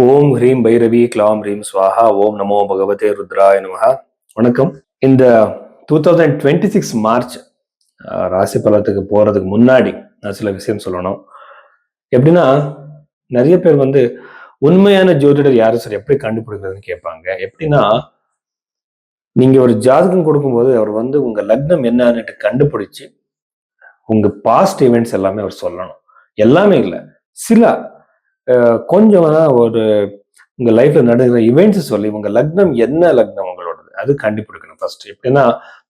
ஓம் ஹ்ரீம் பைரவி க்ளாம் ஹ்ரீம் ஸ்வாஹா ஓம் நமோ பகவதே ருத்ராய நமஹ. வணக்கம். இந்த 2026 மார்ச் ராசி பலத்துக்கு போறதுக்கு முன்னாடி நான் சில விஷயம் சொல்லணும். எப்படின்னா, நிறைய பேர் உண்மையான ஜோதிடர் யாரு சார் எப்படி கண்டுபிடிக்கிறதுன்னு கேட்பாங்க. எப்படின்னா, நீங்க ஒரு ஜாதகம் கொடுக்கும்போது அவர் உங்க லக்னம் என்னன்னுட்டு கண்டுபிடிச்சு உங்க பாஸ்ட் ஈவெண்ட்ஸ் எல்லாமே அவர் சொல்லணும். எல்லாமே இல்ல. சில கொஞ்சம் ஒரு உங்க லைஃப்ல நடக்கிற இவெண்ட்ஸ் சொல்லி உங்க லக்னம் என்ன லக்னம் உங்களோடது அது கண்டுபிடிக்கணும் ஃபர்ஸ்ட். எப்படின்னா,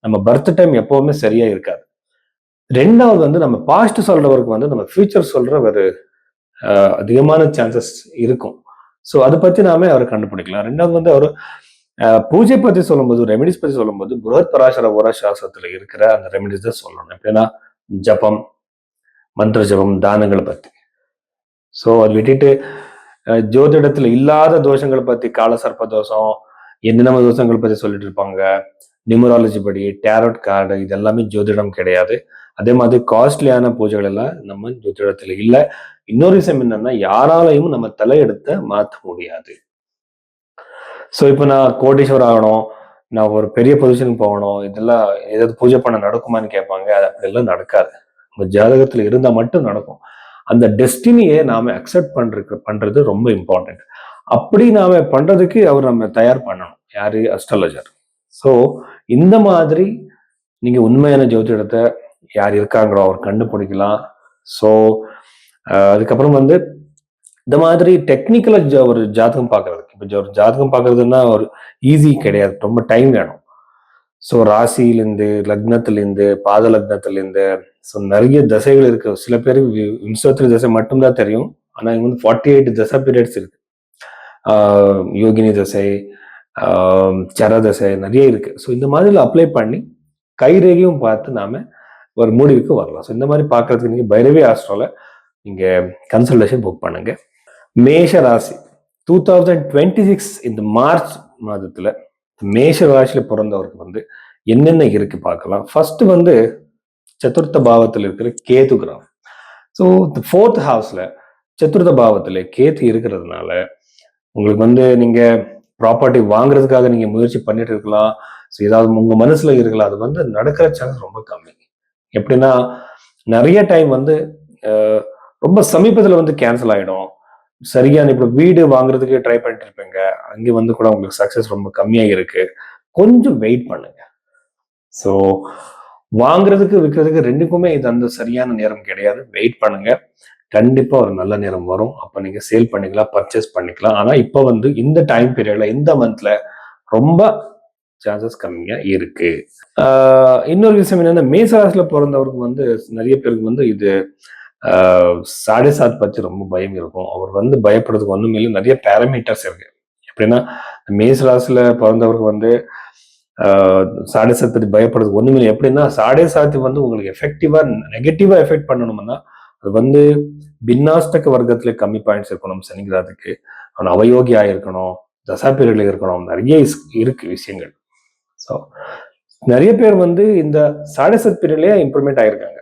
நம்ம பர்த் டைம் எப்பவுமே சரியா இருக்காது. ரெண்டாவது நம்ம பாஸ்ட் சொல்றவருக்கு நம்ம ஃபியூச்சர் சொல்ற ஒரு அதிகமான சான்சஸ் இருக்கும். ஸோ அதை பத்தி நாமே அவர் கண்டுபிடிக்கலாம். ரெண்டாவது அவர் பூஜை பத்தி சொல்லும்போது, ரெமெடிஸ் பத்தி சொல்லும்போது புரஹத் பராசர ஓரா சாஸ்திரத்துல இருக்கிற அந்த ரெமெடிஸ் தான் சொல்லணும். எப்படின்னா, ஜபம், மந்திர ஜபம், தானங்களை பத்தி. ஸோ அது விட்டுட்டு ஜோதிடத்துல இல்லாத தோஷங்களை பத்தி, கால சர்ப்ப தோஷம், என்னென்ன தோஷங்கள் பத்தி சொல்லிட்டு இருப்பாங்க. நியூமராலஜி படி, டேரோட் கார்டு, இது எல்லாமே ஜோதிடம் கிடையாது. அதே மாதிரி காஸ்ட்லியான பூஜைகள் எல்லாம் நம்ம ஜோதிடத்துல இல்ல. இன்னொரு விஷயம் என்னன்னா, யாராலையும் நம்ம தலையெடுத்த மாற்ற முடியாது. ஸோ இப்போ நான் கோடீஸ்வரர் ஆகணும், நான் ஒரு பெரிய பொசிஷனுக்கு போகணும், இதெல்லாம் ஏதாவது பூஜை பண்ண நடக்குமான்னு கேட்பாங்க. அது அப்படியெல்லாம் நடக்காது. உங்க ஜாதகத்துல இருந்தா மட்டும் நடக்கும். அந்த டெஸ்டினியை நாம அக்செப்ட் பண்றது ரொம்ப இம்பார்ட்டன்ட். அப்படி நாம பண்றதுக்கு அவர் நம்ம தயார் பண்ணணும். யாரு? அஸ்ட்ராலஜர். ஸோ இந்த மாதிரி நீங்க உண்மையான ஜோதிடத்தை யார் இருக்காங்களோ அவர் கண்டுபிடிக்கலாம். ஸோ அதுக்கப்புறம் இந்த மாதிரி டெக்னிக்கலா ஒரு ஜாதகம் பார்க்கறதுக்கு, இப்போ ஒரு ஜாதகம் பார்க்கறதுன்னா ஒரு ஈஸி கிடையாது, ரொம்ப டைம் வேணும். ஸோ ராசியிலேருந்து, லக்னத்திலேருந்து, பாத லக்னத்திலேருந்து, ஸோ நிறைய தசைகள் இருக்கு. சில பேருக்கு விம்சோத்திரி தசை மட்டும்தான் தெரியும். ஆனா இங்க 48 தசை பீரியட்ஸ் இருக்கு. யோகினி தசை, சர தசை நிறைய இருக்கு. ஸோ இந்த மாதிரி அப்ளை பண்ணி கைரேகையும் பார்த்து நாம ஒரு முடிவுக்கு வரலாம். ஸோ இந்த மாதிரி பார்க்கறதுக்கு நீங்க பைரவி ஆஸ்ட்ரோல நீங்க கன்சல்டேஷன் புக் பண்ணுங்க. மேஷ ராசி 2026 இந்த மார்ச் மாதத்துல மேஷ ராசியில பிறந்தவருக்கு என்னென்ன இருக்கு பார்க்கலாம். ஃபர்ஸ்ட் சதுர்த்த பாவத்தில் இருக்கிற கேது கிரகம். ஸோ ஃபோர்த் ஹவுஸ்ல சதுர்த்த பாவத்துல கேது இருக்கிறதுனால உங்களுக்கு நீங்க ப்ராப்பர்ட்டி வாங்குறதுக்காக நீங்க முயற்சி பண்ணிட்டு இருக்கலாம். ஸோ ஏதாவது உங்க மனசுல இருக்கலாம். அது நடக்கிற சான்ஸ் ரொம்ப கம்மி. எப்படின்னா, நிறைய டைம் ரொம்ப சமீபத்துல கேன்சல் ஆயிடும். சரியான இப்ப வீடு வாங்குறதுக்கு ட்ரை பண்ணிட்டு இருப்பீங்க. அங்கே கூட உங்களுக்கு சக்சஸ் ரொம்ப கம்மியா இருக்கு. கொஞ்சம் வெயிட் பண்ணுங்க. ஸோ வாங்குறதுக்கு விற்கிறதுக்கு ரெண்டுக்குமே இது அந்த சரியான நேரம் கிடையாது. வெயிட் பண்ணுங்க. கண்டிப்பா ஒரு நல்ல நேரம் வரும். அப்ப நீங்க சேல் பண்ணிக்கலாம், பர்ச்சேஸ் பண்ணிக்கலாம். ஆனா இப்ப இந்த டைம் பீரியட்ல, இந்த மந்த்ல ரொம்ப சான்சஸ் கம்மியா இருக்கு. இன்னொரு விஷயம் என்னன்னா, மேசராசில பிறந்தவருக்கு நிறைய பேருக்கு இது சாடே சாத் பத்தி ரொம்ப பயம் இருக்கும். அவர் பயப்படுறதுக்கு ஒண்ணுமே இல்லை. நிறைய பேராமீட்டர்ஸ் இருக்கு. எப்படின்னா, மேச ராசியில பிறந்தவருக்கு சாடே சாத் பத்தி பயப்படுறதுக்கு ஒண்ணுமே இல்லை. எப்படின்னா, சாடே சாத்தி உங்களுக்கு எஃபெக்டிவா நெகட்டிவா எஃபெக்ட் பண்ணணும்னா அது பின்னாஸ்தக வர்க்கத்துல கம்மி பாயிண்ட்ஸ் இருக்கணும். சனிகிரகத்துக்கு அவன் அவயோகியா இருக்கணும், தசாபிரியில இருக்கணும். நிறைய இருக்கு விஷயங்கள். ஸோ நிறைய பேர் இந்த சாடே சாத் பீரியட்லயே இம்ப்ரூவ்மெண்ட் ஆயிருக்காங்க.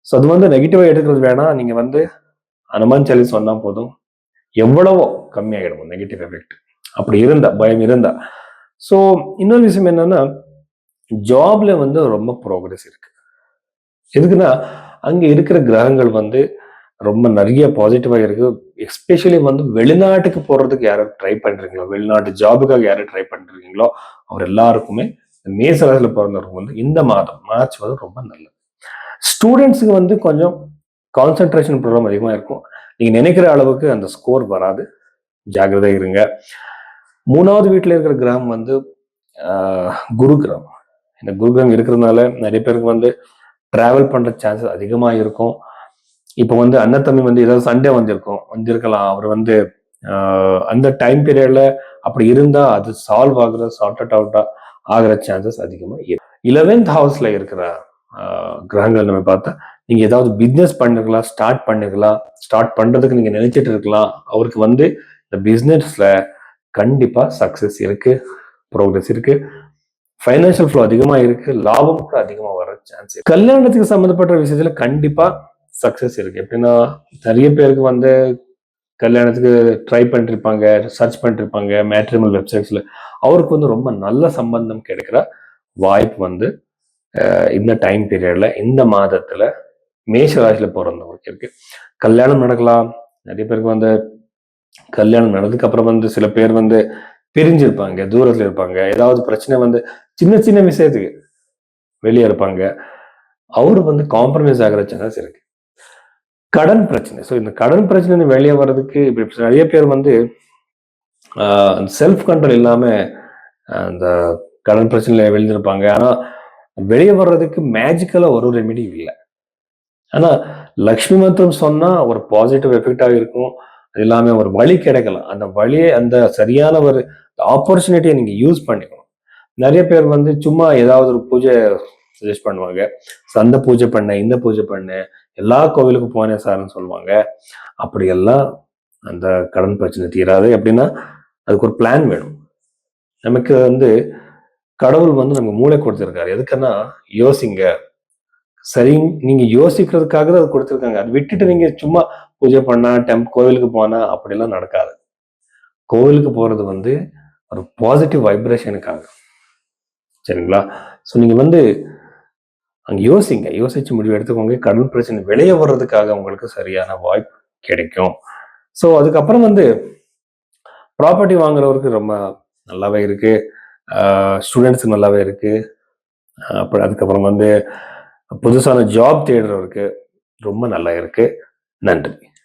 ஸோ அது நெகட்டிவா எடுக்கிறது வேணாம். நீங்க அனுமான் சாலி சொன்னா போதும், எவ்வளவோ கம்மியாயிடும் நெகட்டிவ் எஃபெக்ட். அப்படி இருந்தா, பயம் இருந்தா. ஸோ இன்னொரு விஷயம் என்னன்னா, ஜாப்ல ரொம்ப ப்ரோக்ரஸ் இருக்கு. எதுக்குன்னா, அங்க இருக்கிற கிரகங்கள் ரொம்ப நிறைய பாசிட்டிவா இருக்கு. எஸ்பெஷலி வெளிநாட்டுக்கு போறதுக்கு யாரும் ட்ரை பண்றீங்களோ, வெளிநாட்டு ஜாபுக்காக யாரும் ட்ரை பண்றீங்களோ, அவர் எல்லாருக்குமே மேசராசில பிறந்தவருக்கு இந்த மாதம் மார்ச் ரொம்ப நல்லது. ஸ்டூடெண்ட்ஸுக்கு கொஞ்சம் கான்சென்ட்ரேஷன் ப்ராப்ளம் அதிகமா இருக்கும். நீங்க நினைக்கிற அளவுக்கு அந்த ஸ்கோர் வராது. ஜாக்கிரதை இருங்க. மூணாவது வீட்டுல இருக்கிற கிரகம் குரு கிரகம். இந்த குரு கிரகம் இருக்கிறதுனால நிறைய பேருக்கு டிராவல் பண்ற சான்சஸ் அதிகமா இருக்கும். இப்போ அண்ணத்தம்பி ஏதாவது சண்டே வந்திருக்கலாம். அவர் அந்த டைம் பீரியட்ல அப்படி இருந்தா அது சால்வ் சார்ட் அவுட் ஆகிற சான்சஸ் அதிகமா இருக்கு. 11th ஹவுஸ்ல இருக்கிற கிரகங்கள் நம்ம பார்த்தா, நீங்க ஏதாவது பிசினஸ் பண்ணிருக்கலாம், ஸ்டார்ட் பண்றதுக்கு நீங்க நினைச்சிட்டு இருக்கலாம். அவருக்கு இந்த பிசினஸ்ல கண்டிப்பா சக்சஸ் இருக்கு, ப்ரோக்ரஸ் இருக்கு, ஃபைனான்சியல் ஃப்ளோ அதிகமா இருக்கு, லாபம் கூட அதிகமா வர சான்ஸ் இருக்கு. கல்யாணத்துக்கு சம்பந்தப்பட்ட விஷயத்துல கண்டிப்பா சக்சஸ் இருக்கு. எப்படின்னா, நிறைய பேருக்கு கல்யாணத்துக்கு ட்ரை பண்ணிருப்பாங்க, சர்ச் பண்ணிருப்பாங்க மேட்ரிமோனல் வெப்சைட்ஸ்ல. அவருக்கு வந்து ரொம்ப நல்ல சம்பந்தம் கிடைக்கிற வாய்ப்பு வந்து இந்த டைம் பீரியட்ல, இந்த மாதத்துல மேஷ ராசியில பிறந்தவங்களுக்கு இருக்கு. கல்யாணம் நடக்கலாம். நிறைய பேருக்கு வந்து கல்யாணம் நடந்ததுக்கு அப்புறம் வந்து சில பேர் வந்து பிரிஞ்சிருப்பாங்க, தூரத்துல இருப்பாங்க. ஏதாவது பிரச்சனை வந்து சின்ன சின்ன விஷயத்துக்கு வெளியே இருப்பாங்க. அவரு வந்து காம்ப்ரமைஸ் ஆகிற சான்ஸ் இருக்கு. கடன் பிரச்சனை. ஸோ இந்த கடன் பிரச்சனை வெளியே வர்றதுக்கு இப்ப நிறைய பேர் வந்து செல்ஃப் கண்ட்ரோல் இல்லாம அந்த கடன் பிரச்சனையில விழுந்திருப்பாங்க. ஆனா வெளியே வர்றதுக்கு மேஜிக்கலா ஒரு ரெமெடி இல்லை. ஆனா லக்ஷ்மி மந்திரம் சொன்னா ஒரு பாசிட்டிவ் எஃபெக்டாக இருக்கும். அது இல்லாம ஒரு வழி கிடைக்கலாம். அந்த வழியை அந்த சரியான ஒரு ஆப்பர்ச்சுனிட்டியை நீங்க யூஸ் பண்ணிக்கணும். நிறைய பேர் வந்து சும்மா ஏதாவது ஒரு பூஜை சஜஸ்ட் பண்ணுவாங்க. அந்த பூஜை பண்ண, இந்த பூஜை பண்ண, எல்லா கோவிலுக்கும் போனேன் சார்ன்னு சொல்லுவாங்க. அப்படியெல்லாம் அந்த கடன் பிரச்சனை தீராது. எப்படின்னா அதுக்கு ஒரு பிளான் வேணும். நமக்கு வந்து கடவுள் வந்து நமக்கு மூளை கொடுத்திருக்காரு. எதுக்குன்னா யோசிங்க. சரி, நீங்க யோசிக்கிறதுக்காக தான் அது கொடுத்திருக்காங்க. அதை விட்டுட்டு நீங்க சும்மா பூஜை பண்ணா, கோவிலுக்கு போனா அப்படிலாம் நடக்காது. கோவிலுக்கு போறது வந்து ஒரு பாசிட்டிவ் வைப்ரேஷனுக்காக. சரிங்களா? ஸோ நீங்க வந்து அங்க யோசிங்க. யோசிச்சு முடிவு எடுத்துக்கோங்க. கடன் பிரச்சனை வெளியே வர்றதுக்காக உங்களுக்கு சரியான வாய்ப்பு கிடைக்கும். ஸோ அதுக்கப்புறம் வந்து ப்ராப்பர்ட்டி வாங்குறவருக்கு ரொம்ப நல்லாவே இருக்கு. ஸ்டூடெண்ட்ஸுக்கு நல்லாவே இருக்கு. அப்புறம் அதுக்கப்புறம் வந்து புதுசான ஜாப் தேடுறவருக்கு ரொம்ப நல்லா இருக்கு. நன்றி.